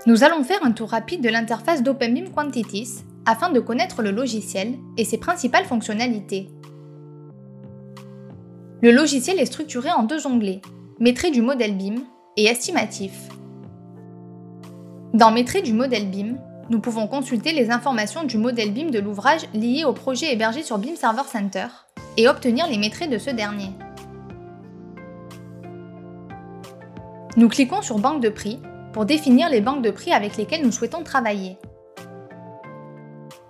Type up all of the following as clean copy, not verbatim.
Nous allons faire un tour rapide de l'interface d'OpenBIM Quantities afin de connaître le logiciel et ses principales fonctionnalités. Le logiciel est structuré en deux onglets, Maîtrise du modèle BIM et Estimatif. Dans Maîtrise du modèle BIM, nous pouvons consulter les informations du modèle BIM de l'ouvrage lié au projet hébergé sur BIM Server Center et obtenir les maîtrises de ce dernier. Nous cliquons sur Banque de prix pour définir les banques de prix avec lesquelles nous souhaitons travailler.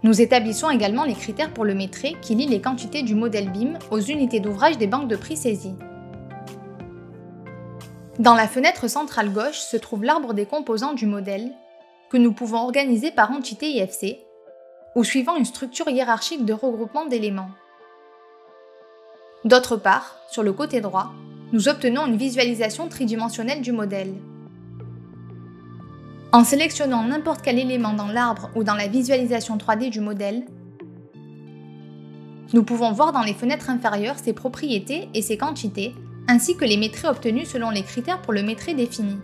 Nous établissons également les critères pour le maîtrise qui lie les quantités du modèle BIM aux unités d'ouvrage des banques de prix saisies. Dans la fenêtre centrale gauche se trouve l'arbre des composants du modèle que nous pouvons organiser par entité IFC ou suivant une structure hiérarchique de regroupement d'éléments. D'autre part, sur le côté droit, nous obtenons une visualisation tridimensionnelle du modèle. En sélectionnant n'importe quel élément dans l'arbre ou dans la visualisation 3D du modèle, nous pouvons voir dans les fenêtres inférieures ses propriétés et ses quantités, ainsi que les maîtrises obtenues selon les critères pour le maîtrise défini.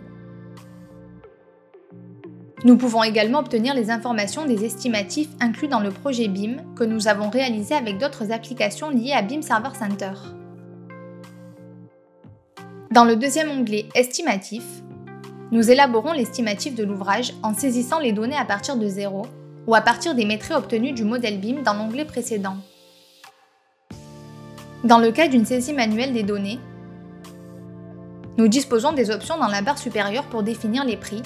Nous pouvons également obtenir les informations des estimatifs inclus dans le projet BIM que nous avons réalisé avec d'autres applications liées à BIM Server Center. Dans le deuxième onglet Estimatif, nous élaborons l'estimatif de l'ouvrage en saisissant les données à partir de 0 ou à partir des maîtrises obtenues du modèle BIM dans l'onglet précédent. Dans le cas d'une saisie manuelle des données, nous disposons des options dans la barre supérieure pour définir les prix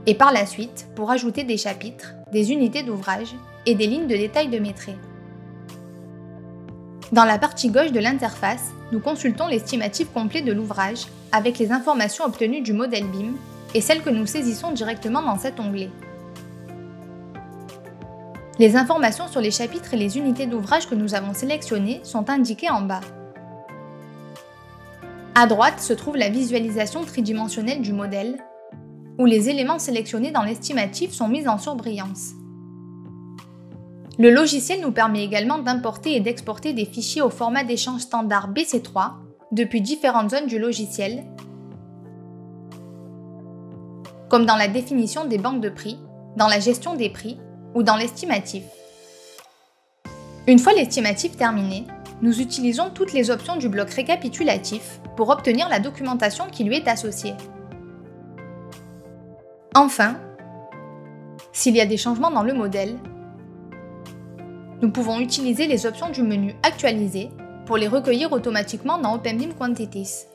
et par la suite pour ajouter des chapitres, des unités d'ouvrage et des lignes de détail de maîtrise. Dans la partie gauche de l'interface, nous consultons l'estimatif complet de l'ouvrage avec les informations obtenues du modèle BIM et celles que nous saisissons directement dans cet onglet. Les informations sur les chapitres et les unités d'ouvrage que nous avons sélectionnées sont indiquées en bas. À droite se trouve la visualisation tridimensionnelle du modèle, où les éléments sélectionnés dans l'estimatif sont mis en surbrillance. Le logiciel nous permet également d'importer et d'exporter des fichiers au format d'échange standard BC3 depuis différentes zones du logiciel, comme dans la définition des banques de prix, dans la gestion des prix ou dans l'estimatif. Une fois l'estimatif terminé, nous utilisons toutes les options du bloc récapitulatif pour obtenir la documentation qui lui est associée. Enfin, s'il y a des changements dans le modèle, nous pouvons utiliser les options du menu Actualiser pour les recueillir automatiquement dans OpenBIM Quantities.